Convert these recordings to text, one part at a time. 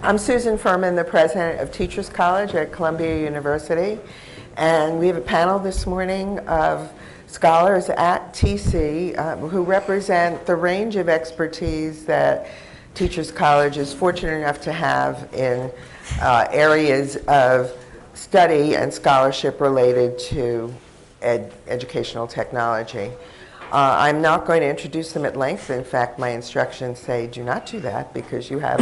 I'm Susan Fuhrman, the president of Teachers College at Columbia University, and we have a panel this morning of scholars at TC who represent the range of expertise that Teachers College is fortunate enough to have in areas of study and scholarship related to educational technology. I'm not going to introduce them at length. In fact, my instructions say do not do that because you have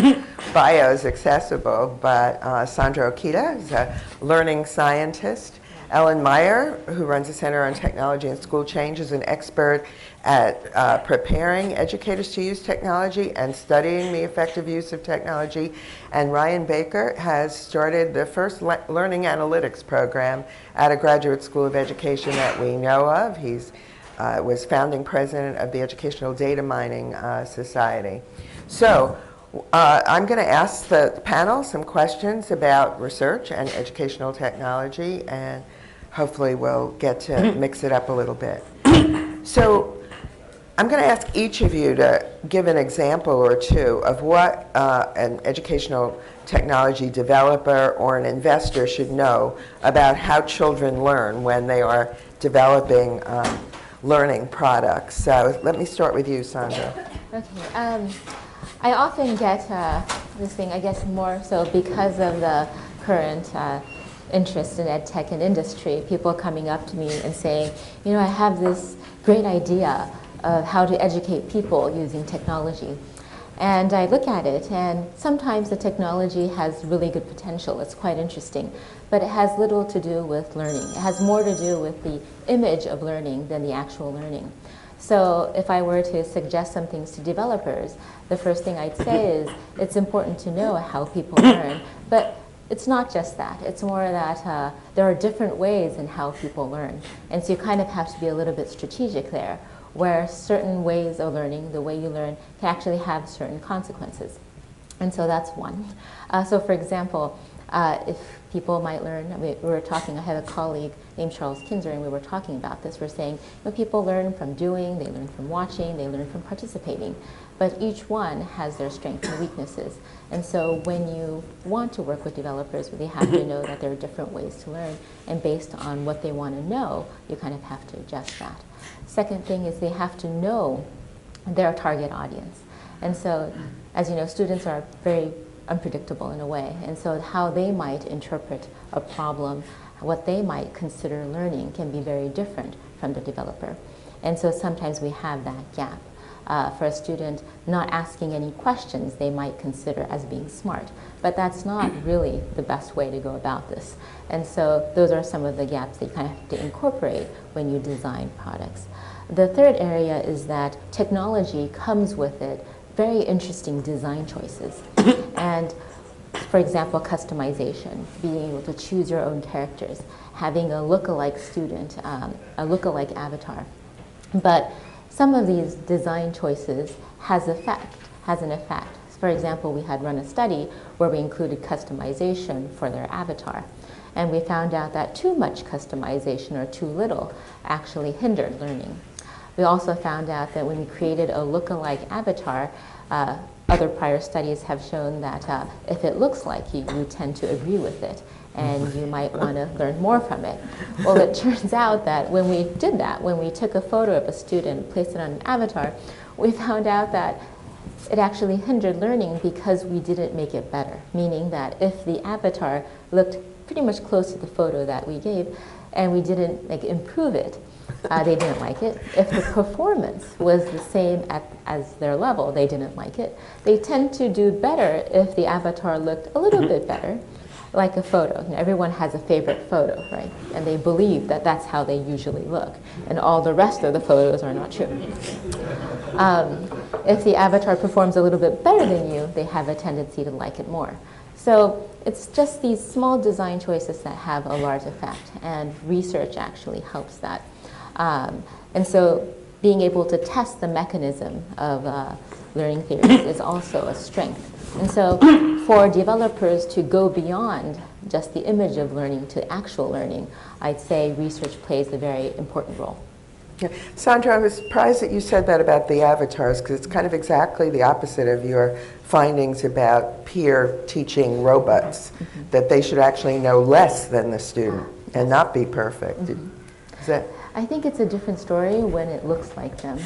bios accessible. But Sandra Okita is a learning scientist. Ellen Meier, who runs the Center on Technology and School Change, is an expert at preparing educators to use technology and studying the effective use of technology. And Ryan Baker has started the first learning analytics program at a graduate school of education that we know of. He's was founding president of the Educational Data Mining Society. So I'm going to ask the panel some questions about research and educational technology, and hopefully we'll get to mix it up a little bit. So I'm going to ask each of you to give an example or two of what an educational technology developer or an investor should know about how children learn when they are developing learning products. So let me start with you, Sandra. Okay. I often get this thing, I guess more so because of the current interest in EdTech and industry, people coming up to me and saying, you know, I have this great idea of how to educate people using technology. And I look at it, and sometimes the technology has really good potential. It's quite interesting. But it has little to do with learning. It has more to do with the image of learning than the actual learning. So if I were to suggest some things to developers, the first thing I'd say is it's important to know how people learn. But it's not just that. It's more that there are different ways in how people learn. And so you kind of have to be a little bit strategic there, where certain ways of learning, the way you learn, can actually have certain consequences. And so that's one. So for example, if people might learn, we were talking, I had a colleague named Charles Kinzer, and we were talking about this. We're saying, you know, people learn from doing, they learn from watching, they learn from participating. But each one has their strengths and weaknesses. And so when you want to work with developers, they have to know that there are different ways to learn. And based on what they want to know, you kind of have to adjust that. Second thing is they have to know their target audience. And so, as you know, students are very unpredictable in a way. And so how they might interpret a problem, what they might consider learning can be very different from the developer. And so sometimes we have that gap. For a student not asking any questions they might consider as being smart. But that's not really the best way to go about this. And so those are some of the gaps that you kind of have to incorporate when you design products. The third area is that technology comes with it very interesting design choices. And for example, customization, being able to choose your own characters, having a look-alike student, a look-alike avatar. But some of these design choices has an effect. For example, we had run a study where we included customization for their avatar. And we found out that too much customization or too little actually hindered learning. We also found out that when we created a look-alike avatar, other prior studies have shown that if it looks like you, you tend to agree with it, and you might want to learn more from it. Well, it turns out that when we did that, when we took a photo of a student and placed it on an avatar, we found out that it actually hindered learning because we didn't make it better, meaning that if the avatar looked pretty much close to the photo that we gave, and we didn't improve it, they didn't like it. If the performance was the same as their level, they didn't like it. They tend to do better if the avatar looked a little bit better, like a photo. You know, everyone has a favorite photo, right? And they believe that that's how they usually look. And all the rest of the photos are not true. If the avatar performs a little bit better than you, they have a tendency to like it more. So it's just these small design choices that have a large effect, and research actually helps that. And so being able to test the mechanism of learning theories is also a strength. And so for developers to go beyond just the image of learning to actual learning, I'd say research plays a very important role. Yeah. Sandra, I was surprised that you said that about the avatars, because it's kind of exactly the opposite of your findings about peer teaching robots, that they should actually know less than the student and not be perfect. Is that? I think it's a different story when it looks like them.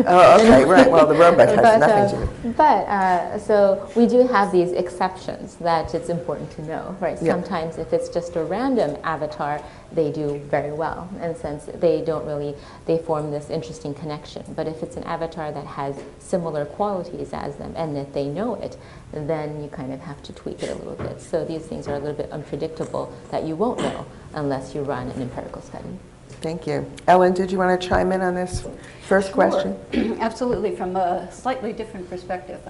Oh, okay, right. Well, the robot has nothing to do. But so we do have these exceptions that it's important to know, right? Yeah. Sometimes if it's just a random avatar, they do very well, and since they don't really, they form this interesting connection. But if it's an avatar that has similar qualities as them and that they know it, then you kind of have to tweak it a little bit. So these things are a little bit unpredictable that you won't know unless you run an empirical study. Thank you. Ellen, did you want to chime in on this first question? Absolutely, from a slightly different perspective.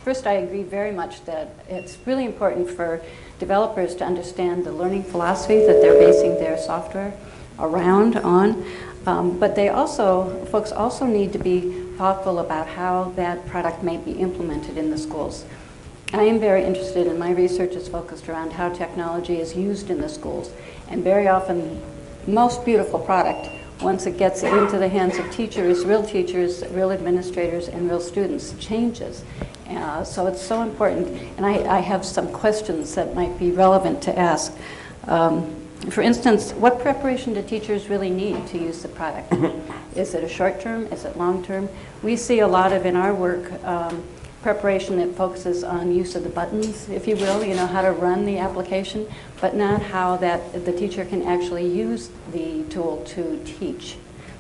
First, I agree very much that it's really important for developers to understand the learning philosophy that they're basing their software on. But folks also need to be thoughtful about how that product may be implemented in the schools. I am very interested, and my research is focused around how technology is used in the schools. And very often, most beautiful product, once it gets into the hands of teachers, real administrators, and real students, changes. So it's so important. And I have some questions that might be relevant to ask. For instance, what preparation do teachers really need to use the product? Is it a short term? Is it long term? We see a lot of, in our work, preparation that focuses on use of the buttons, if you will, how to run the application, but not how that the teacher can actually use the tool to teach.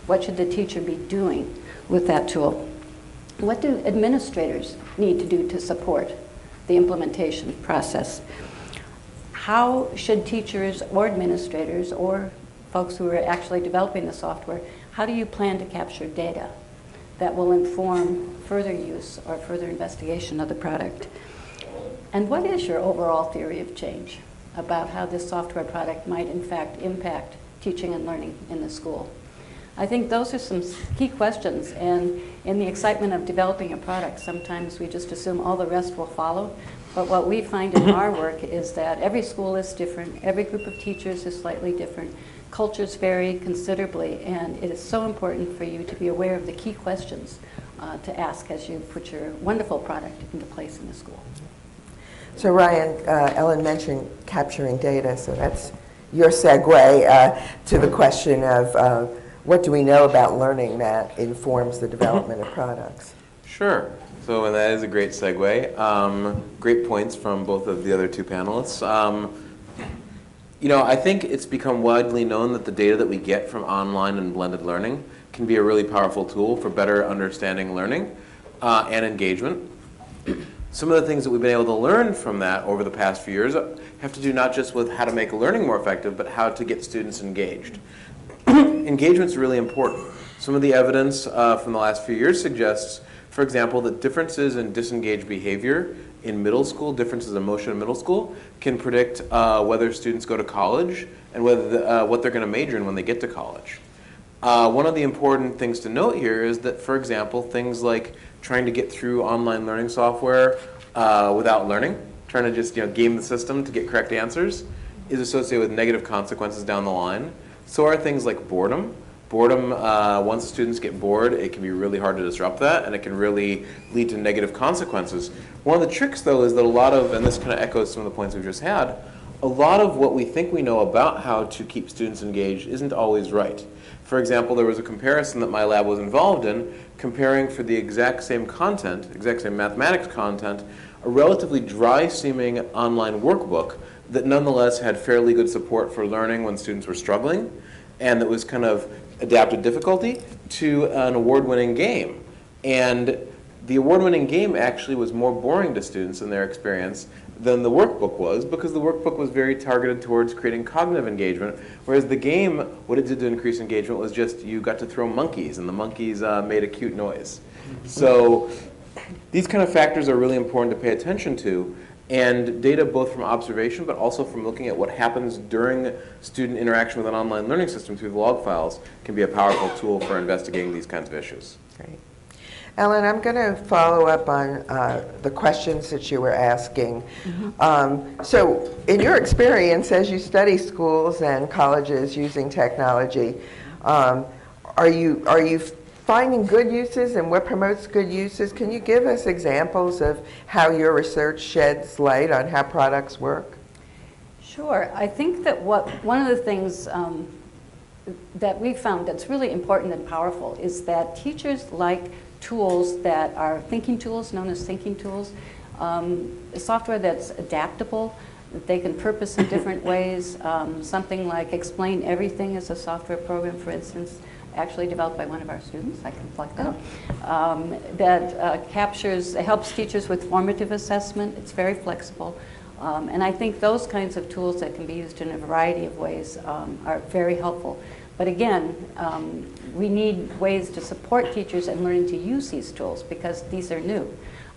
What should the teacher be doing with that tool? What do administrators need to do to support the implementation process? How should teachers or administrators or folks who are actually developing the software, how do you plan to capture data that will inform further use or further investigation of the product? And what is your overall theory of change about how this software product might in fact impact teaching and learning in the school? I think those are some key questions, and in the excitement of developing a product, sometimes we just assume all the rest will follow. But what we find in our work is that every school is different, every group of teachers is slightly different, cultures vary considerably, and it is so important for you to be aware of the key questions to ask as you put your wonderful product into place in the school. So Ryan, Ellen mentioned capturing data, so that's your segue to the question of what do we know about learning that informs the development of products? Sure. So and that is a great segue. Great points from both of the other two panelists. I think it's become widely known that the data that we get from online and blended learning can be a really powerful tool for better understanding learning and engagement. Some of the things that we've been able to learn from that over the past few years have to do not just with how to make learning more effective, but how to get students engaged. Engagement's really important. Some of the evidence from the last few years suggests, for example, that differences in disengaged behavior in middle school, differences in motion in middle school, can predict whether students go to college and whether what they're going to major in when they get to college. One of the important things to note here is that, for example, things like trying to get through online learning software without learning, trying to just game the system to get correct answers, is associated with negative consequences down the line. So are things like boredom. Boredom, once students get bored, it can be really hard to disrupt that, and it can really lead to negative consequences. One of the tricks, though, is that a lot of, and this kind of echoes some of the points we've just had, a lot of what we think we know about how to keep students engaged isn't always right. For example, there was a comparison that my lab was involved in, comparing for the exact same content, exact same mathematics content, a relatively dry-seeming online workbook that nonetheless had fairly good support for learning when students were struggling, and that was kind of adapted difficulty, to an award-winning game. And the award-winning game actually was more boring to students in their experience than the workbook was, because the workbook was very targeted towards creating cognitive engagement, whereas the game, what it did to increase engagement was just you got to throw monkeys, and the monkeys made a cute noise. So these kind of factors are really important to pay attention to, and data both from observation but also from looking at what happens during student interaction with an online learning system through the log files can be a powerful tool for investigating these kinds of issues. Great. Ellen, I'm going to follow up on the questions that you were asking. So in your experience, as you study schools and colleges using technology, are you finding good uses, and what promotes good uses? Can you give us examples of how your research sheds light on how products work? Sure. I think that one of the things that we found that's really important and powerful is that teachers like tools that are thinking tools, known as thinking tools, software that's adaptable, that they can purpose in different ways. Something like Explain Everything is a software program, for instance, actually developed by one of our students. I can plug that. That helps teachers with formative assessment. It's very flexible. And I think those kinds of tools that can be used in a variety of ways are very helpful. But again, we need ways to support teachers in learning to use these tools because these are new.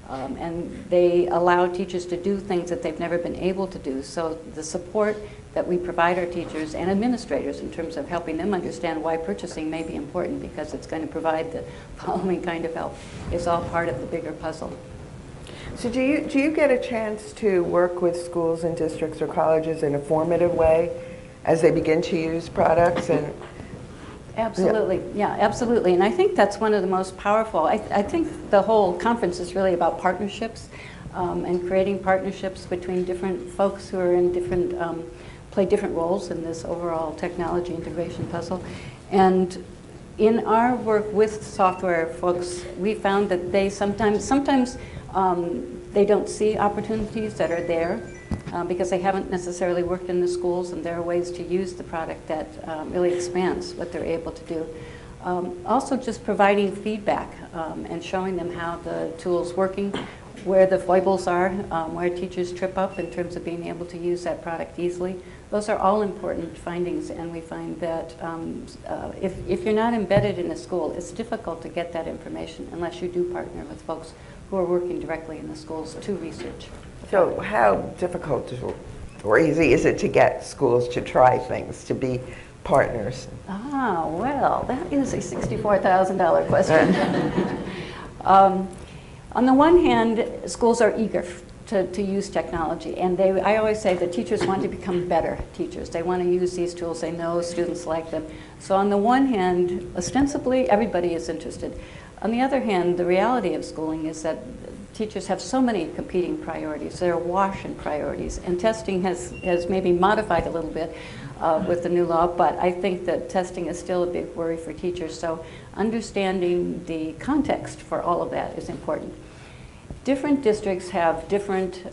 And they allow teachers to do things that they've never been able to do. So the support that we provide our teachers and administrators in terms of helping them understand why purchasing may be important because it's going to provide the following kind of help is all part of the bigger puzzle. So do you get a chance to work with schools and districts or colleges in a formative way as they begin to use products? And Absolutely, yeah, absolutely. And I think that's one of the most powerful. I think the whole conference is really about partnerships and creating partnerships between different folks who are in different, play different roles in this overall technology integration puzzle. And in our work with software folks, we found that they sometimes they don't see opportunities that are there because they haven't necessarily worked in the schools, and there are ways to use the product that really expands what they're able to do. Also just providing feedback and showing them how the tool's working, where the foibles are, where teachers trip up in terms of being able to use that product easily. Those are all important findings, and we find that if you're not embedded in a school, it's difficult to get that information unless you do partner with folks who are working directly in the schools to research. so how difficult or easy is it to get schools to try things, to be partners? Ah, well, that is a $64,000 question. On the one hand, schools are eager to use technology, and I always say that teachers want to become better teachers. They want to use these tools. They know students like them. So on the one hand, ostensibly, everybody is interested. On the other hand, the reality of schooling is that teachers have so many competing priorities. They're awash in priorities, and testing has maybe modified a little bit with the new law, but I think that testing is still a big worry for teachers. So understanding the context for all of that is important. Different districts have different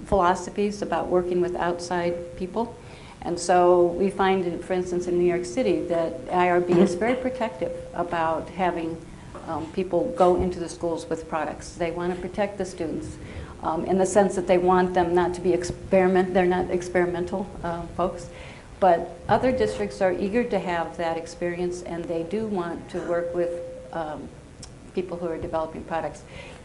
philosophies about working with outside people. And so we find, for instance, in New York City, that IRB is very protective about having people go into the schools with products. They want to protect the students in the sense that they want them not to be they're not experimental folks. But other districts are eager to have that experience, and they do want to work with people who are developing products.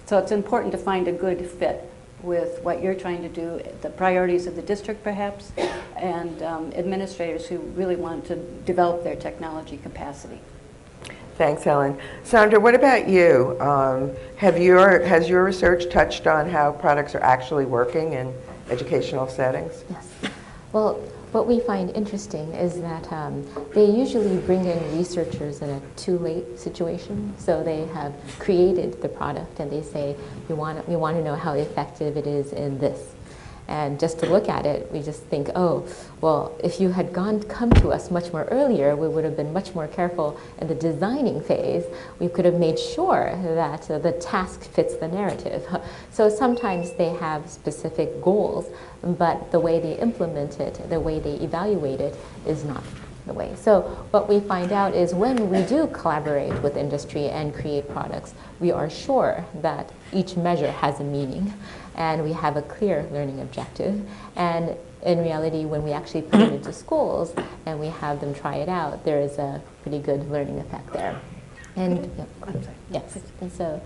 So it's important to find a good fit with what you're trying to do, the priorities of the district perhaps, and administrators who really want to develop their technology capacity. Thanks, Ellen. Sandra, what about you? Has your research touched on how products are actually working in educational settings? Yes. Well, what we find interesting is that they usually bring in researchers in a too late situation. So they have created the product and they say, we want to know how effective it is in this. And just to look at it, we just think, oh, well, if you had come to us much more earlier, we would have been much more careful in the designing phase. We could have made sure that the task fits the narrative. So sometimes they have specific goals, but the way they implement it, the way they evaluate it is not the way. So what we find out is when we do collaborate with industry and create products, we are sure that each measure has a meaning and we have a clear learning objective. And in reality, when we actually put it into schools and we have them try it out, there is a pretty good learning effect there. And yes, and so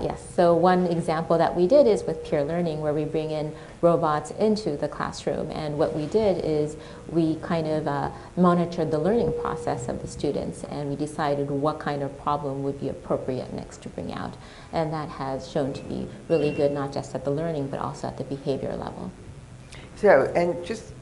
yes. So one example that we did is with peer learning, where we bring in robots into the classroom, and what we did is we kind of monitored the learning process of the students, and we decided what kind of problem would be appropriate next to bring out, and that has shown to be really good, not just at the learning but also at the behavior level. So, and just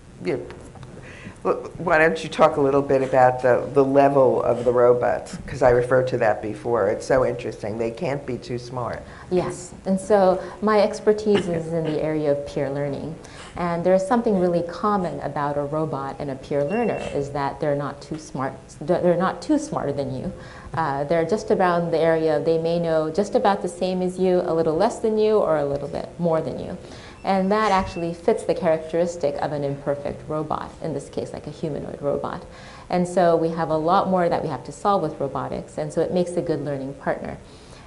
Why don't you talk a little bit about the level of the robots? Because I referred to that before. It's so interesting. They can't be too smart. Yes, and so my expertise is in the area of peer learning. And there's something really common about a robot and a peer learner is that they're not too smart. They're not too smarter than you. They're just around the area. They may know just about the same as you, a little less than you, or a little bit more than you. And that actually fits the characteristic of an imperfect robot, in this case, like a humanoid robot. And so we have a lot more that we have to solve with robotics, and so it makes a good learning partner.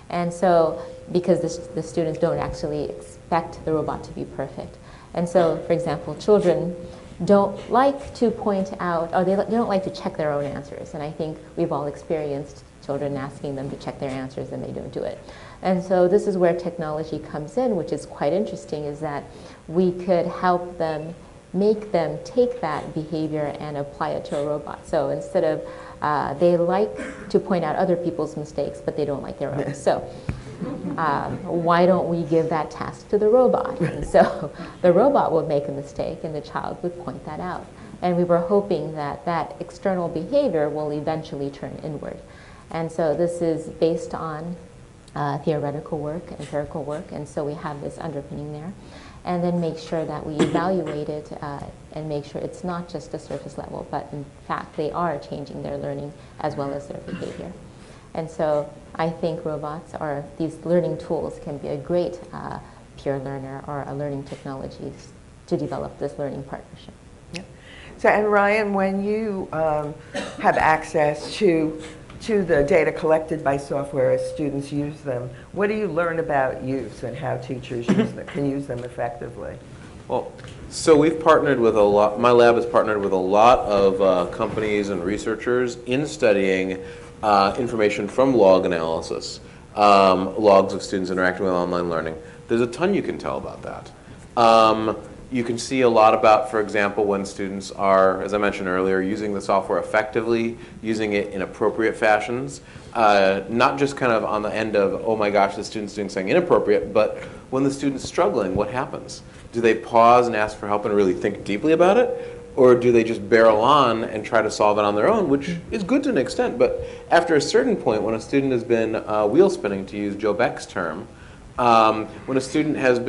And so, because the students don't actually expect the robot to be perfect. And so, for example, children don't like to point out, or they don't like to check their own answers. And I think we've all experienced children asking them to check their answers and they don't do it. And so this is where technology comes in, which is quite interesting, is that we could help them, make them take that behavior and apply it to a robot. So instead of, they like to point out other people's mistakes, but they don't like their own. So why don't we give that task to the robot? And so the robot would make a mistake and the child would point that out. And we were hoping that that external behavior will eventually turn inward. And so this is based on theoretical work, empirical work, and so we have this underpinning there. And then make sure that we evaluate it and make sure it's not just a surface level, but in fact they are changing their learning as well as their behavior. And so I think robots, or these learning tools, can be a great peer learner or a learning technology to develop this learning partnership. Yeah. So, and Ryan, when you have access to the data collected by software as students use them, what do you learn about use and how teachers can use them effectively? Well, so we've partnered with a lot, my lab has partnered with a lot of companies and researchers in studying information from log analysis, logs of students interacting with online learning. There's a ton you can tell about that. You can see a lot about, for example, when students are, as I mentioned earlier, using the software effectively, using it in appropriate fashions, not just kind of on the end of, oh my gosh, the student's doing something inappropriate, but when the student's struggling, what happens? Do they pause and ask for help and really think deeply about it? Or do they just barrel on and try to solve it on their own, which is good to an extent, but after a certain point, when a student has been wheel spinning, to use Joe Beck's term, when a student has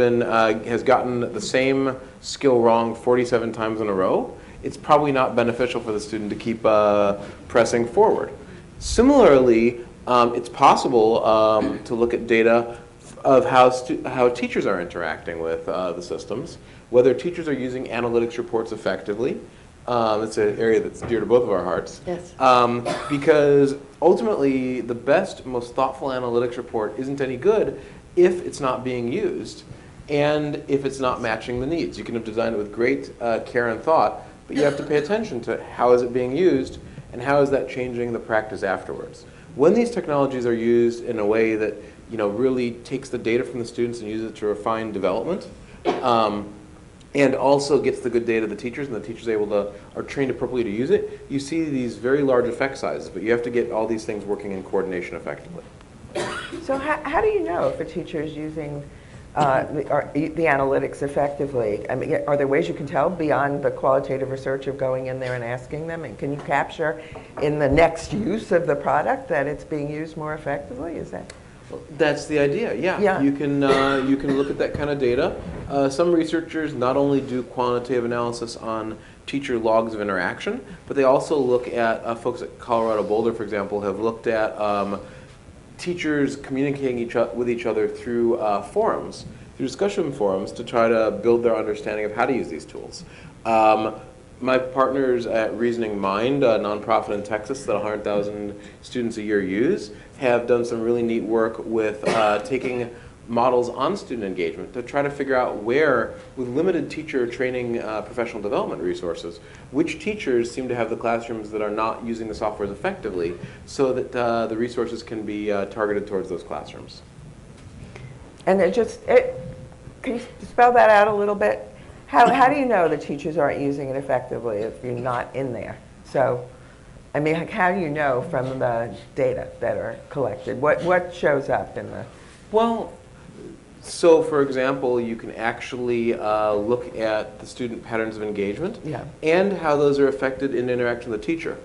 gotten the same skill wrong 47 times in a row, it's probably not beneficial for the student to keep pressing forward. Similarly, it's possible to look at data of how teachers are interacting with the systems, whether teachers are using analytics reports effectively. It's an area that's dear to both of our hearts. Yes. Because ultimately, the best, most thoughtful analytics report isn't any good if it's not being used and if it's not matching the needs. You can have designed it with great care and thought, but you have to pay attention to how is it being used and how is that changing the practice afterwards. When these technologies are used in a way that really takes the data from the students and uses it to refine development, and also gets the good data to the teachers, and the teachers are trained appropriately to use it, you see these very large effect sizes, but you have to get all these things working in coordination effectively. So how do you know if a teacher is using the analytics effectively? I mean, are there ways you can tell beyond the qualitative research of going in there and asking them? And can you capture in the next use of the product that it's being used more effectively? Is that? That's the idea, yeah. You can look at that kind of data. Some researchers not only do quantitative analysis on teacher logs of interaction, but they also look at, folks at Colorado Boulder, for example, have looked at teachers communicating with each other through forums, through discussion forums, to try to build their understanding of how to use these tools. My partners at Reasoning Mind, a nonprofit in Texas that 100,000 students a year use, have done some really neat work with taking models on student engagement to try to figure out where, with limited teacher training professional development resources, which teachers seem to have the classrooms that are not using the software effectively, so that the resources can be targeted towards those classrooms. And can you spell that out a little bit? How do you know the teachers aren't using it effectively if you're not in there? So, I mean, how do you know from the data that are collected? What shows up in the? Well, So, for example, you can actually look at the student patterns of engagement and how those are affected in interaction with the teacher.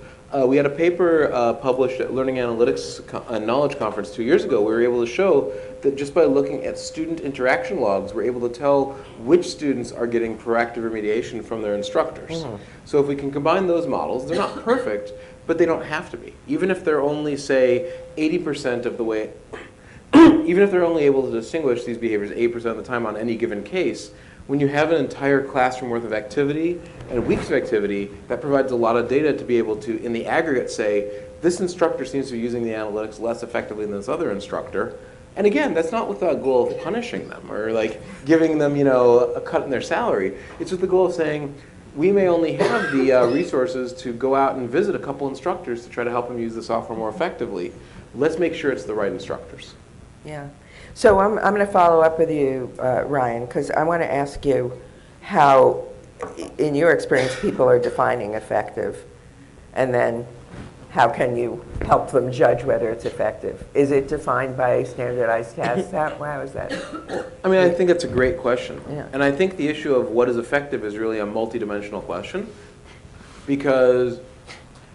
We had a paper published at Learning Analytics Knowledge Conference 2 years ago. We were able to show that just by looking at student interaction logs, we're able to tell which students are getting proactive remediation from their instructors. So if we can combine those models, they're not perfect, but they don't have to be. Even if they're only, say, 80% of the way, even if they're only able to distinguish these behaviors 8% of the time on any given case, when you have an entire classroom worth of activity and weeks of activity, that provides a lot of data to be able to, in the aggregate, say, this instructor seems to be using the analytics less effectively than this other instructor. And again, that's not with the goal of punishing them or like giving them, a cut in their salary. It's with the goal of saying, we may only have the resources to go out and visit a couple instructors to try to help them use the software more effectively. Let's make sure it's the right instructors. Yeah. So I'm going to follow up with you, Ryan, because I want to ask you how, in your experience, people are defining effective, and then how can you help them judge whether it's effective? Is it defined by standardized tests? How is that? I mean, I think that's a great question. Yeah. And I think the issue of what is effective is really a multidimensional question, because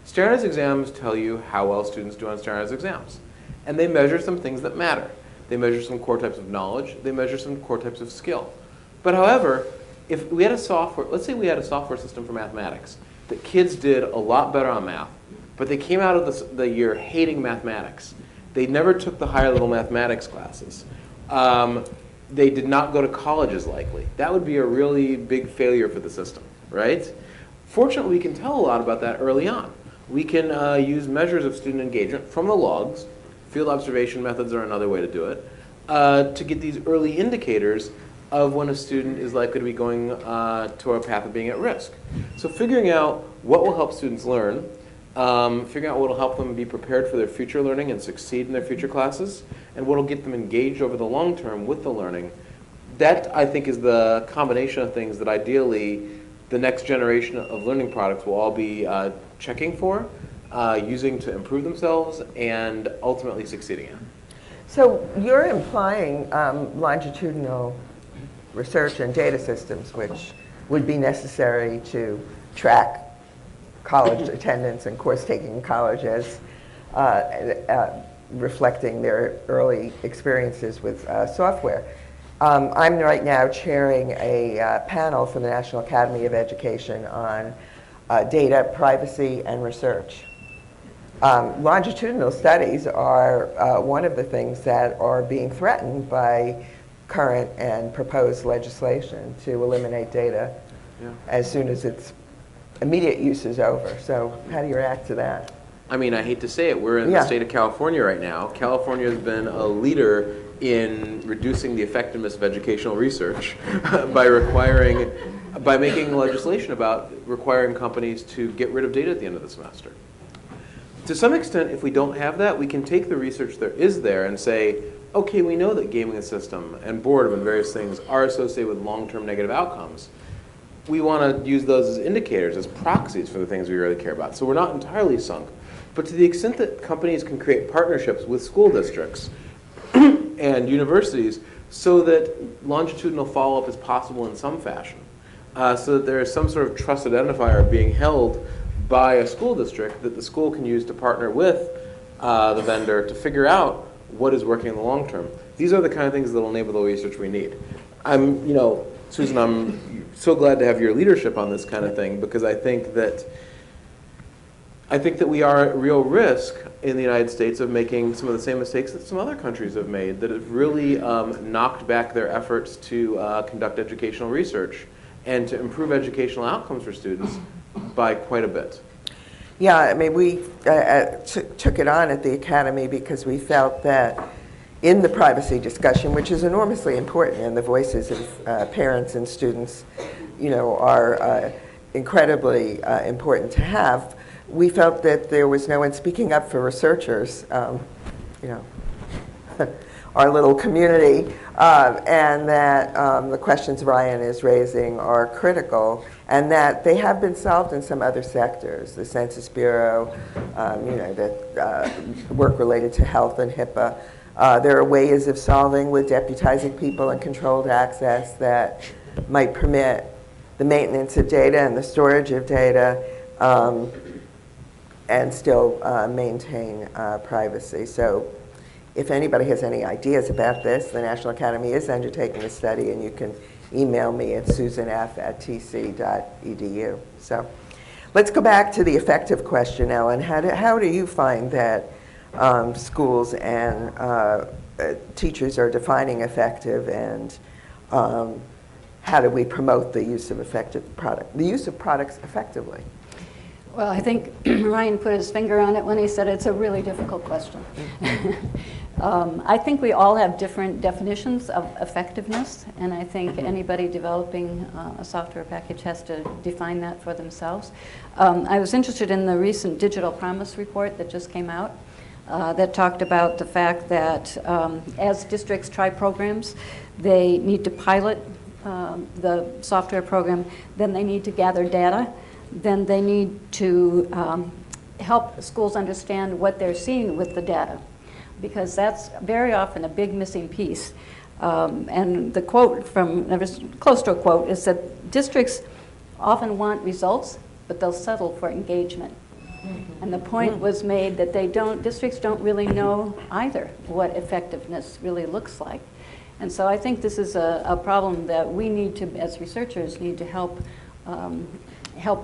standardized exams tell you how well students do on standardized exams. And they measure some things that matter. They measure some core types of knowledge. They measure some core types of skill. But however, if we had a software, let's say we had a software system for mathematics, that kids did a lot better on math, but they came out of the year hating mathematics. They never took the higher level mathematics classes. They did not go to college as likely. That would be a really big failure for the system, right? Fortunately, we can tell a lot about that early on. We can use measures of student engagement from the logs. Field observation methods are another way to do it, to get these early indicators of when a student is likely to be going to a path of being at risk. So figuring out what will help students learn, figuring out what will help them be prepared for their future learning and succeed in their future classes, and what will get them engaged over the long term with the learning. That, I think, is the combination of things that ideally the next generation of learning products will all be checking for, using to improve themselves, and ultimately succeeding in. So you're implying longitudinal research and data systems, which would be necessary to track college attendance and course taking in college as reflecting their early experiences with software. I'm right now chairing a panel for the National Academy of Education on data, privacy, and research. Longitudinal studies are one of the things that are being threatened by current and proposed legislation to eliminate data as soon as its immediate use is over. So how do you react to that? I mean, I hate to say it, we're in the state of California right now. California has been a leader in reducing the effectiveness of educational research by making legislation about requiring companies to get rid of data at the end of the semester. To some extent, if we don't have that, we can take the research there is there and say, okay, we know that gaming the system and boredom and various things are associated with long-term negative outcomes. We want to use those as indicators, as proxies for the things we really care about. So we're not entirely sunk. But to the extent that companies can create partnerships with school districts and universities so that longitudinal follow-up is possible in some fashion, so that there is some sort of trust identifier being held by a school district that the school can use to partner with the vendor to figure out what is working in the long term. These are the kind of things that will enable the research we need. Susan, I'm so glad to have your leadership on this kind of thing, because I think that we are at real risk in the United States of making some of the same mistakes that some other countries have made that have really knocked back their efforts to conduct educational research and to improve educational outcomes for students by quite a bit. Yeah, I mean, we took it on at the Academy because we felt that in the privacy discussion, which is enormously important, and the voices of parents and students, are incredibly important to have, we felt that there was no one speaking up for researchers, our little community, and that the questions Ryan is raising are critical, and that they have been solved in some other sectors, the Census Bureau, that work related to health and HIPAA. There are ways of solving with deputizing people and controlled access that might permit the maintenance of data and the storage of data and still maintain privacy. So if anybody has any ideas about this, the National Academy is undertaking a study, and you can email me at susanf@tc.edu. So let's go back to the effective question, Ellen. How do you find that schools and teachers are defining effective, and how do we promote the use of products effectively? Well, I think Ryan put his finger on it when he said it's a really difficult question. I think we all have different definitions of effectiveness, and I think anybody developing a software package has to define that for themselves. I was interested in the recent Digital Promise report that just came out that talked about the fact that as districts try programs, they need to pilot the software program, then they need to gather data, then they need to help schools understand what they're seeing with the data, because that's very often a big missing piece. And the quote from, close to a quote, is that districts often want results, but they'll settle for engagement. And the point was made that districts don't really know either what effectiveness really looks like. And so I think this is a problem that we need to, as researchers, need to help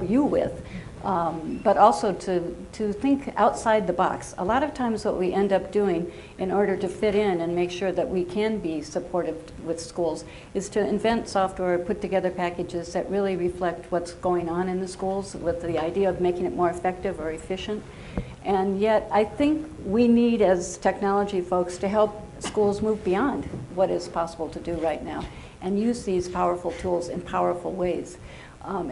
you with, but also to think outside the box. A lot of times what we end up doing in order to fit in and make sure that we can be supportive with schools is to invent software, put together packages that really reflect what's going on in the schools with the idea of making it more effective or efficient. And yet I think we need, as technology folks, to help schools move beyond what is possible to do right now and use these powerful tools in powerful ways.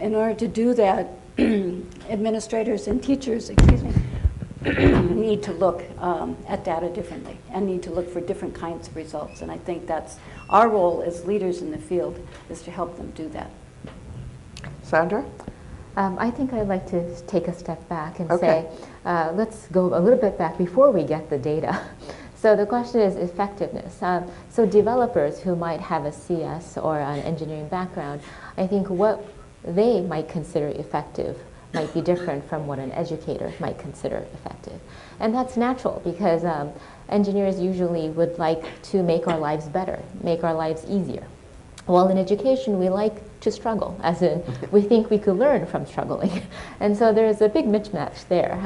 In order to do that, administrators and teachers, need to look at data differently and need to look for different kinds of results. And I think that's our role as leaders in the field, is to help them do that. Sandra? I think I'd like to take a step back and say, let's go a little bit back before we get the data. So the question is effectiveness. So developers who might have a CS or an engineering background, I think what they might consider effective might be different from what an educator might consider effective. And that's natural, because engineers usually would like to make our lives better, make our lives easier. Well, in education, we like to struggle, as in we think we could learn from struggling. And so there's a big mismatch there,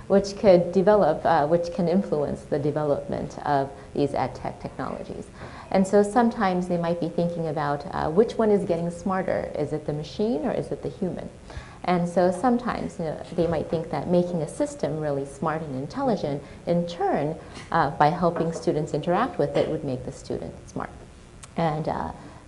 which could develop, which can influence the development of these EdTech technologies. And so sometimes they might be thinking about which one is getting smarter. Is it the machine or is it the human? And so sometimes they might think that making a system really smart and intelligent, in turn, by helping students interact with it, would make the student smart and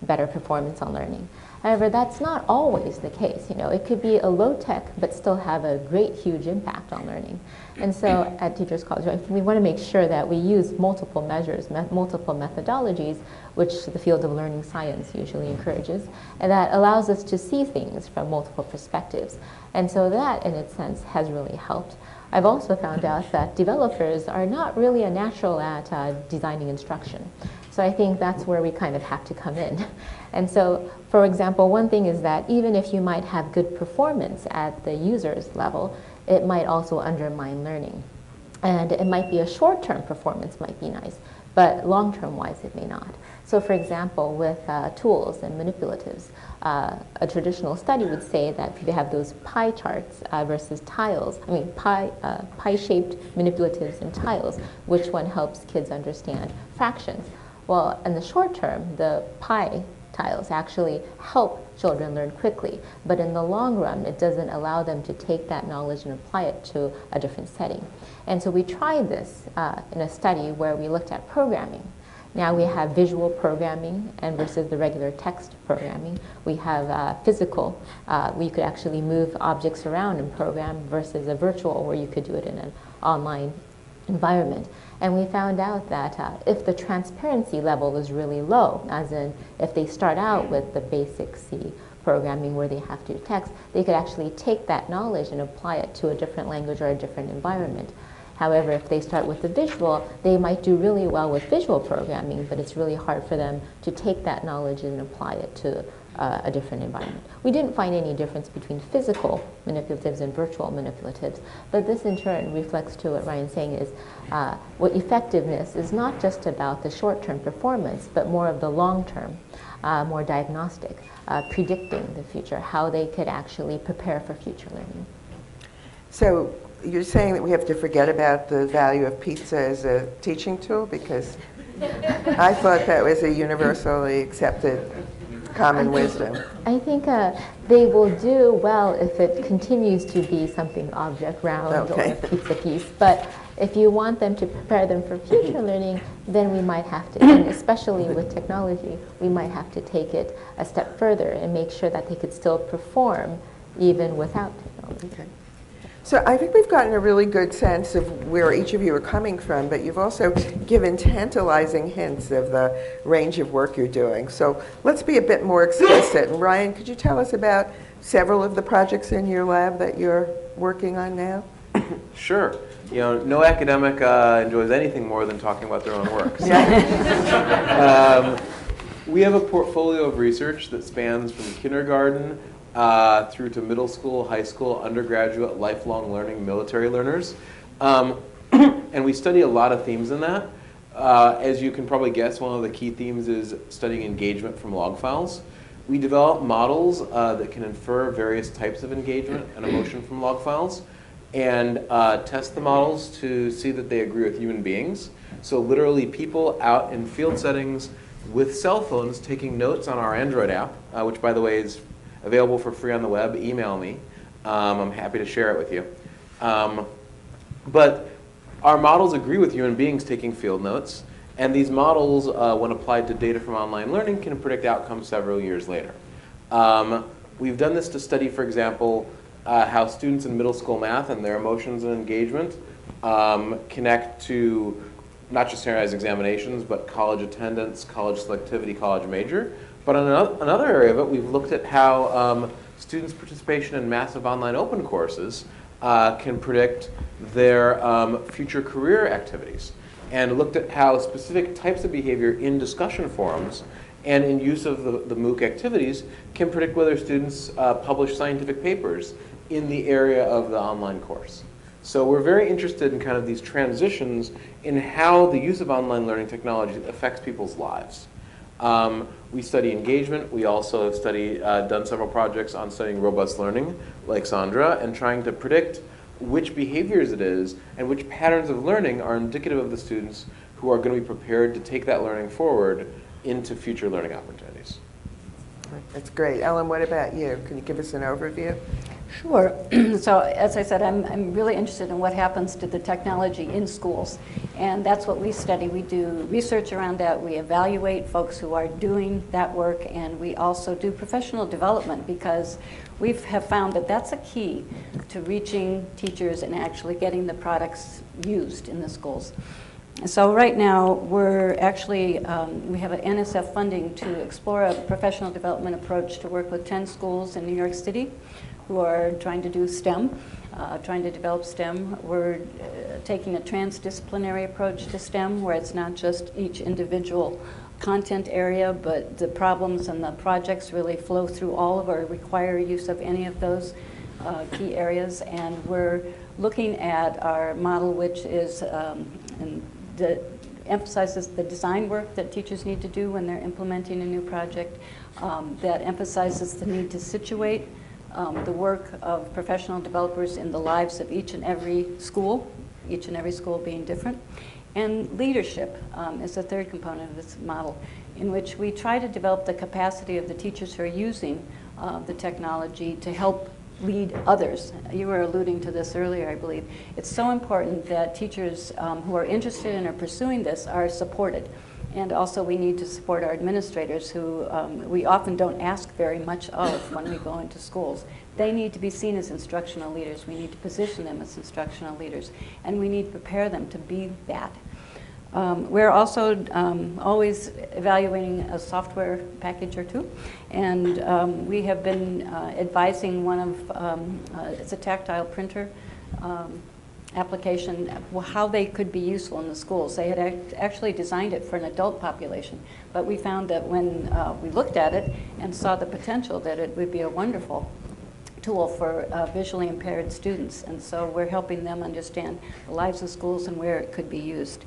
better performance on learning. However, that's not always the case. It could be a low-tech, but still have a great, huge impact on learning. And so at Teachers College, we want to make sure that we use multiple measures, multiple methodologies, which the field of learning science usually encourages, and that allows us to see things from multiple perspectives. And so that, in its sense, has really helped. I've also found out that developers are not really a natural at designing instruction. So I think that's where we kind of have to come in. And so, for example, one thing is that even if you might have good performance at the user's level, it might also undermine learning. And it might be a short-term performance might be nice, but long-term wise it may not. So for example, with tools and manipulatives, a traditional study would say that if you have those pie charts versus tiles, pie-shaped manipulatives and tiles, which one helps kids understand fractions? Well, in the short term, the pie tiles actually help children learn quickly, but in the long run, it doesn't allow them to take that knowledge and apply it to a different setting. And so we tried this in a study where we looked at programming. Now we have visual programming and versus the regular text programming. We have physical, we could actually move objects around and program, versus a virtual where you could do it in an online environment. And we found out that if the transparency level is really low, as in if they start out with the basic C programming where they have to do text, they could actually take that knowledge and apply it to a different language or a different environment. However, if they start with the visual, they might do really well with visual programming, but it's really hard for them to take that knowledge and apply it to a different environment. We didn't find any difference between physical manipulatives and virtual manipulatives, but this in turn reflects to what Ryan's saying is what effectiveness is not just about the short-term performance, but more of the long-term, more diagnostic, predicting the future, how they could actually prepare for future learning. So you're saying that we have to forget about the value of pizza as a teaching tool? Because I thought that was a universally accepted common wisdom. I think they will do well if it continues to be something object round or a pizza piece. But if you want them to prepare them for future learning, then we might have to, and especially with technology, we might have to take it a step further and make sure that they could still perform even without technology. Okay. So I think we've gotten a really good sense of where each of you are coming from, but you've also given tantalizing hints of the range of work you're doing. So let's be a bit more explicit. And Ryan, could you tell us about several of the projects in your lab that you're working on now? Sure. You know, no academic enjoys anything more than talking about their own work. So, we have a portfolio of research that spans from kindergarten through to middle school, high school, undergraduate, lifelong learning, military learners. And we study a lot of themes in that. As you can probably guess, one of the key themes is studying engagement from log files. We develop models that can infer various types of engagement and emotion from log files, and test the models to see that they agree with human beings. So literally people out in field settings with cell phones taking notes on our Android app, which by the way is available for free on the web. Email me. I'm happy to share it with you. But our models agree with human beings taking field notes, and these models, when applied to data from online learning, can predict outcomes several years later. We've done this to study, for example, how students in middle school math and their emotions and engagement connect to not just standardized examinations, but college attendance, college selectivity, college major. But on another area of it, we've looked at how students' participation in massive online open courses can predict their future career activities, and looked at how specific types of behavior in discussion forums and in use of the MOOC activities can predict whether students publish scientific papers in the area of the online course. So we're very interested in kind of these transitions in how the use of online learning technology affects people's lives. We study engagement. We also have done several projects on studying robust learning, like Sandra, and trying to predict which behaviors it is and which patterns of learning are indicative of the students who are going to be prepared to take that learning forward into future learning opportunities. That's great. Ellen, what about you? Can you give us an overview? Sure. So as I said, I'm really interested in what happens to the technology in schools. And that's what we study. We do research around that. We evaluate folks who are doing that work. And we also do professional development, because we have found that that's a key to reaching teachers and actually getting the products used in the schools. And so right now, we're actually, we have an NSF funding to explore a professional development approach to work with 10 schools in New York City who are trying to do STEM, trying to develop STEM. We're taking a transdisciplinary approach to STEM, where it's not just each individual content area, but the problems and the projects really flow through all of or require use of any of those key areas. And we're looking at our model, which is emphasizes the design work that teachers need to do when they're implementing a new project, that emphasizes the need to situate the work of professional developers in the lives of each and every school being different. And leadership is the third component of this model, in which we try to develop the capacity of the teachers who are using the technology to help lead others. You were alluding to this earlier, I believe. It's so important that teachers who are interested in or pursuing this are supported. And also we need to support our administrators, who we often don't ask very much of when we go into schools. They need to be seen as instructional leaders. We need to position them as instructional leaders. And we need to prepare them to be that. We're also always evaluating a software package or two. And we have been advising one of, it's a tactile printer, application, how they could be useful in the schools. They had actually designed it for an adult population, but we found that when we looked at it and saw the potential, that it would be a wonderful tool for visually impaired students. And so we're helping them understand the lives of schools and where it could be used.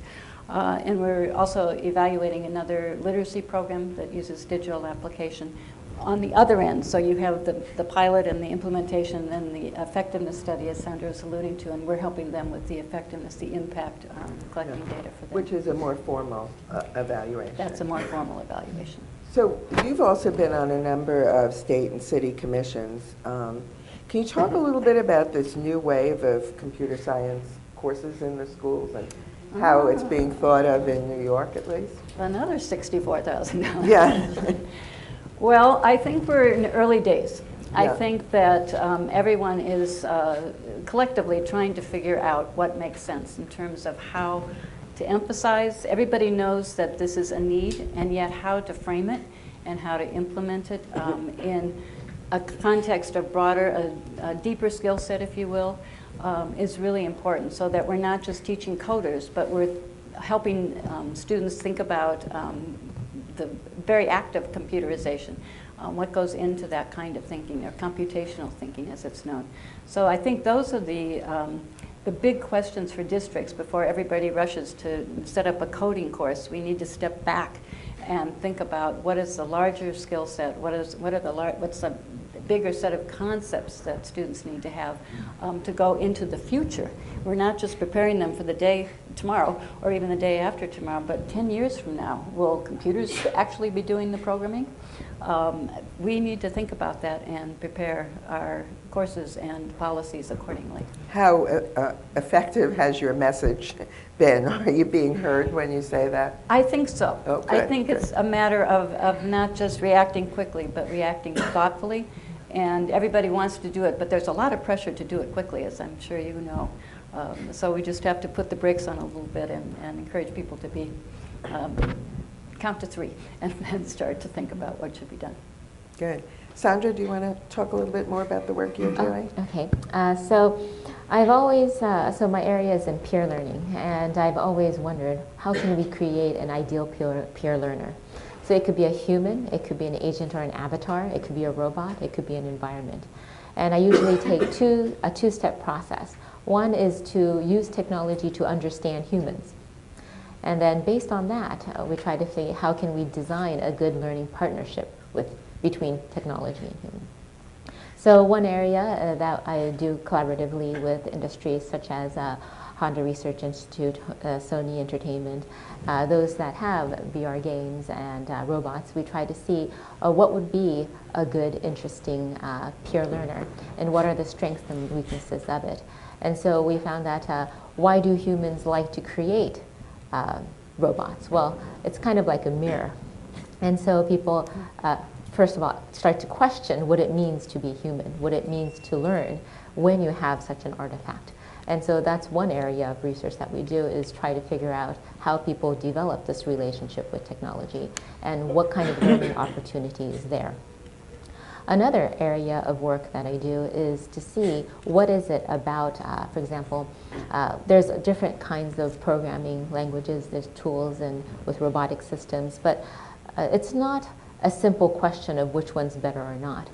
And we're also evaluating another literacy program that uses digital application on the other end. So you have the pilot and the implementation and the effectiveness study, as Sandra was alluding to, and we're helping them with the effectiveness, the impact, collecting data for them. Which is a more formal evaluation. That's a more formal evaluation. So you've also been on a number of state and city commissions. Can you talk a little bit about this new wave of computer science courses in the schools and how it's being thought of in New York, at least? Another $64,000. Yeah. Well, I think we're in early days. I Yeah. think that everyone is collectively trying to figure out what makes sense in terms of how to emphasize. Everybody knows that this is a need, and yet how to frame it and how to implement it in a context of broader, a deeper skill set, if you will, is really important, so that we're not just teaching coders, but we're helping students think about the very act of computerization, what goes into that kind of thinking, or computational thinking as it's known. So I think those are the big questions for districts before everybody rushes to set up a coding course. We need to step back and think about what is the larger skill set, what's the bigger set of concepts that students need to have to go into the future. We're not just preparing them for the day tomorrow or even the day after tomorrow, but 10 years from now, will computers actually be doing the programming? We need to think about that and prepare our courses and policies accordingly. How effective has your message been? Are you being heard when you say that? I think so. Oh, I good, think good. it's a matter of not just reacting quickly, but reacting thoughtfully. And everybody wants to do it, but there's a lot of pressure to do it quickly, as I'm sure you know. So we just have to put the brakes on a little bit and encourage people to be count to 3 and start to think about what should be done. Good. Sandra, do you want to talk a little bit more about the work you're doing? Okay. So I've always, so my area is in peer learning, and I've always wondered, how can we create an ideal peer learner? So it could be a human, it could be an agent or an avatar, it could be a robot, it could be an environment. And I usually take a two-step process. One is to use technology to understand humans. And then based on that, we try to figure how can we design a good learning partnership between technology and human. So one area that I do collaboratively with industries such as Honda Research Institute, Sony Entertainment, those that have VR games and robots, we try to see what would be a good, interesting peer learner, and what are the strengths and weaknesses of it. And so we found that why do humans like to create robots? Well, it's kind of like a mirror. And so people, first of all, start to question what it means to be human, what it means to learn when you have such an artifact. And so that's one area of research that we do, is try to figure out how people develop this relationship with technology and what kind of learning opportunity is there. Another area of work that I do is to see what is it about, for example, there's different kinds of programming languages, there's tools and with robotic systems, but it's not a simple question of which one's better or not.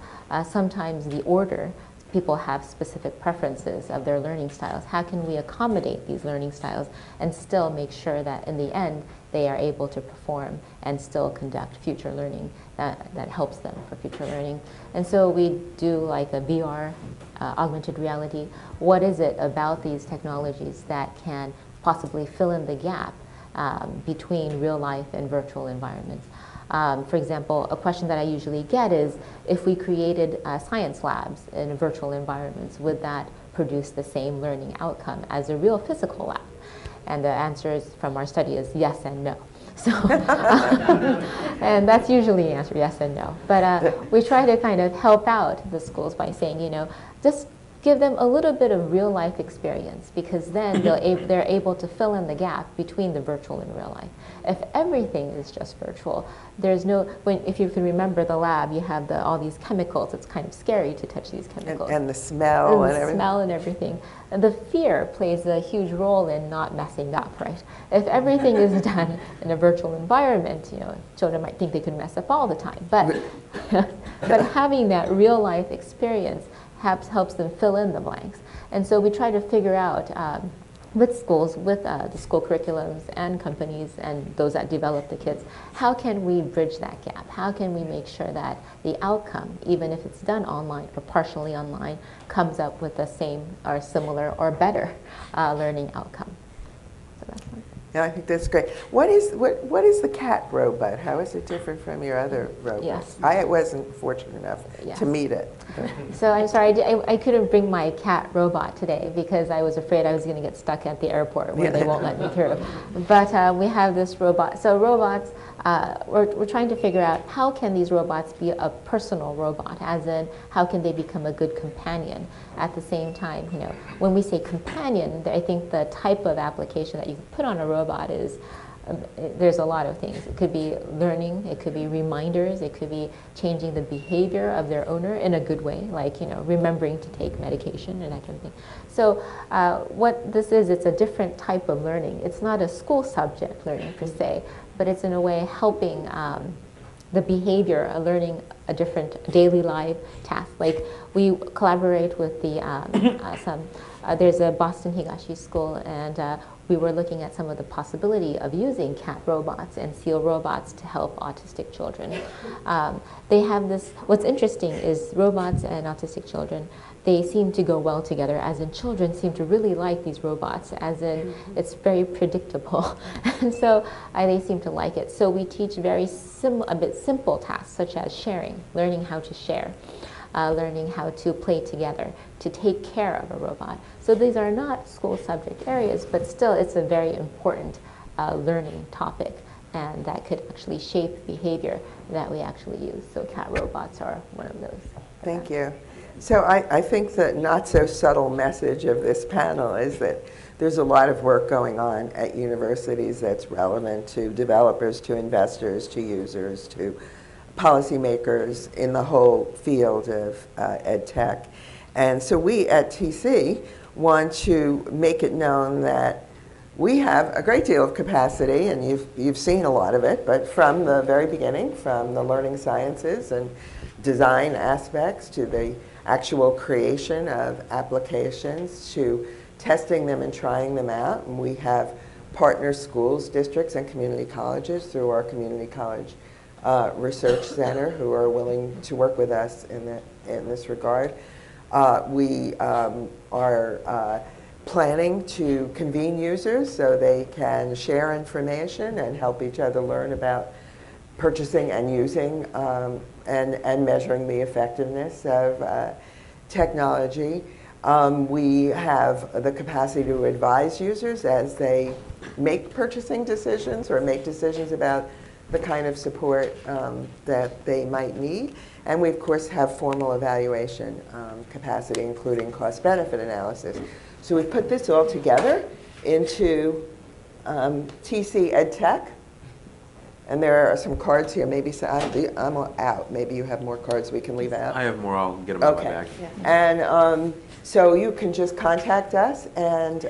Sometimes the order, people have specific preferences of their learning styles. How can we accommodate these learning styles and still make sure that in the end they are able to perform and still conduct future learning that helps them for future learning? And so we do like a VR, augmented reality. What is it about these technologies that can possibly fill in the gap between real life and virtual environments? For example, a question that I usually get is, if we created science labs in virtual environments, would that produce the same learning outcome as a real physical lab? And the answer from our study is yes and no. So, and that's usually the answer, yes and no. But we try to kind of help out the schools by saying, you know, just give them a little bit of real life experience, because then they're able to fill in the gap between the virtual and real life. If everything is just virtual, there's no, if you can remember the lab, you have all these chemicals. It's kind of scary to touch these chemicals. And the smell and everything. Smell and everything. And the fear plays a huge role in not messing up, right? If everything is done in a virtual environment, children might think they could mess up all the time. But, but having that real life experience helps them fill in the blanks. And so we try to figure out with schools, with the school curriculums and companies and those that develop the kits, how can we bridge that gap? How can we make sure that the outcome, even if it's done online or partially online, comes up with the same or similar or better learning outcome? So that's one. Yeah, I think that's great. What is the cat robot? How is it different from your other robots? Yes. I wasn't fortunate enough to meet it. So I'm sorry, I couldn't bring my cat robot today because I was afraid I was going to get stuck at the airport where they won't let me through. But we have this robot. So robots, we're trying to figure out how can these robots be a personal robot, as in how can they become a good companion. At the same time, when we say companion, I think the type of application that you can put on a robot is, there's a lot of things. It could be learning, it could be reminders, it could be changing the behavior of their owner in a good way, like remembering to take medication and that kind of thing. So what this is, it's a different type of learning. It's not a school subject learning per se, but it's in a way helping the behavior, learning a different daily life task. Like we collaborate with the there's a Boston Higashi school, and we were looking at some of the possibility of using cat robots and seal robots to help autistic children. They have this, what's interesting is robots and autistic children, they seem to go well together, as in children seem to really like these robots, as in it's very predictable. And so they seem to like it. So we teach a bit simple tasks, such as sharing, learning how to share, learning how to play together, to take care of a robot. So these are not school subject areas, but still it's a very important learning topic, and that could actually shape behavior that we actually use. So cat robots are one of those. Thank you. So I think the not so subtle message of this panel is that there's a lot of work going on at universities that's relevant to developers, to investors, to users, to policymakers in the whole field of EdTech. And so we at TC want to make it known that we have a great deal of capacity, and you've seen a lot of it, but from the very beginning, from the learning sciences and design aspects to the actual creation of applications to testing them and trying them out. And we have partner schools, districts, and community colleges through our community college research center who are willing to work with us in this regard. We are planning to convene users so they can share information and help each other learn about purchasing and using and measuring the effectiveness of technology. We have the capacity to advise users as they make purchasing decisions or make decisions about the kind of support that they might need. And we, of course, have formal evaluation capacity, including cost-benefit analysis. So we put this all together into TC EdTech. And there are some cards here. Maybe I'm out. Maybe you have more cards we can leave out. I have more. I'll get them out of my bag. Yeah. And so you can just contact us. And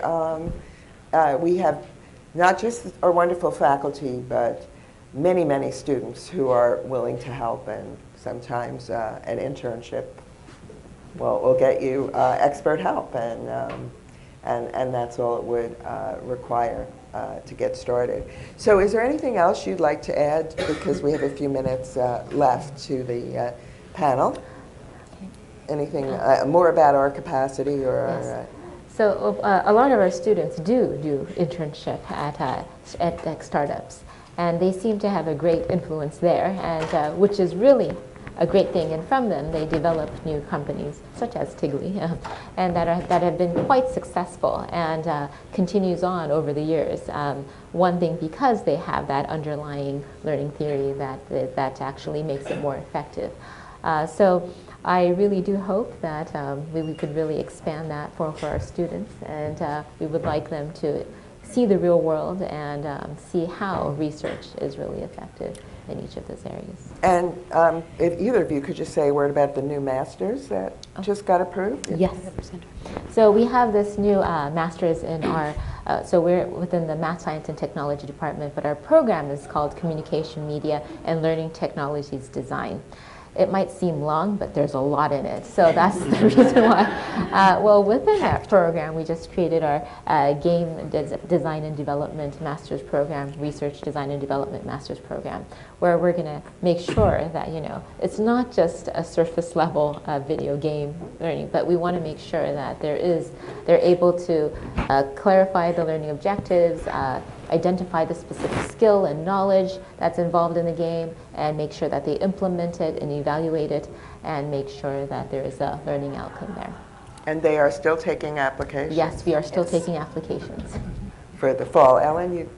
we have not just our wonderful faculty, but many, many students who are willing to help. And sometimes an internship will get you expert help. And that's all it would require to get started. So is there anything else you'd like to add, because we have a few minutes left to the panel? Anything more about our capacity or Yes. our, So a lot of our students do internship at EdTech startups, and they seem to have a great influence there, and which is really a great thing. And from them, they develop new companies, such as Tigley, and that have been quite successful and continues on over the years. One thing, because they have that underlying learning theory that actually makes it more effective. So I really do hope that we could really expand that for our students, and we would like them to see the real world and see how research is really effective in each of those areas. And if either of you could just say a word about the new masters that just got approved? Yes. So we have this new master's in our, so we're within the Math, Science, and Technology department, but our program is called Communication, Media, and Learning Technologies Design. It might seem long, but there's a lot in it. So that's the reason why. Well, within that program, we just created our Game Design and Development Master's Program, Research Design and Development Master's Program, where we're going to make sure that, you know, it's not just a surface level video game learning, but we want to make sure that they're able to clarify the learning objectives, identify the specific skill and knowledge that's involved in the game, and make sure that they implement it and evaluate it, and make sure that there is a learning outcome there. And they are still taking applications? Yes, we are still taking applications. For the fall. Ellen,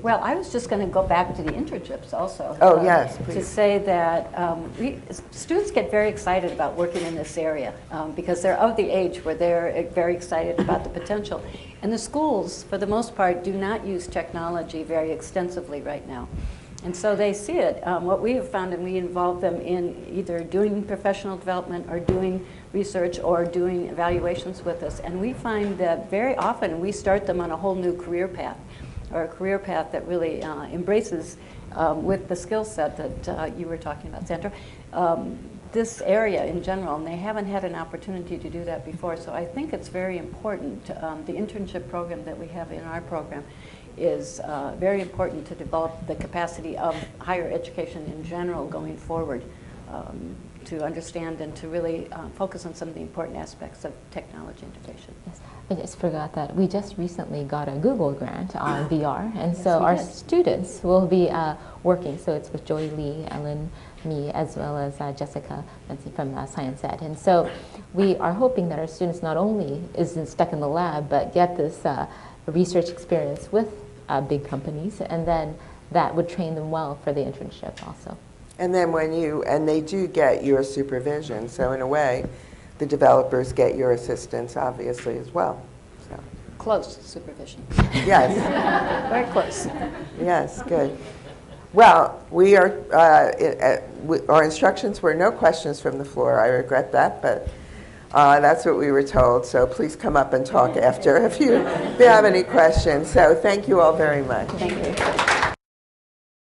Well, I was just going to go back to the internships also. Oh, yes, please. To say that students get very excited about working in this area because they're of the age where they're very excited about the potential. And the schools, for the most part, do not use technology very extensively right now. And so they see it. What we have found, and we involve them in either doing professional development or doing research or doing evaluations with us. And we find that very often we start them on a whole new career path, or a career path that really embraces, with the skill set that you were talking about, Sandra, this area in general, and they haven't had an opportunity to do that before. So I think it's very important. The internship program that we have in our program is very important to develop the capacity of higher education in general going forward, to understand and to really focus on some of the important aspects of technology integration. Yes. I just forgot that we just recently got a Google grant on VR, and Yes, so we our did. students will be working. So it's with Joy Lee, Ellen, me, as well as Jessica from Science Ed. And so we are hoping that our students not only isn't stuck in the lab, but get this research experience with big companies, and then that would train them well for the internship also. and then and they do get your supervision, so in a way, the developers get your assistance, obviously, as well. So. Close supervision. Yes. Very close. Yes, good. Well, we are, our instructions were no questions from the floor. I regret that, but that's what we were told. So please come up and talk after if you have any questions. So thank you all very much. Thank you.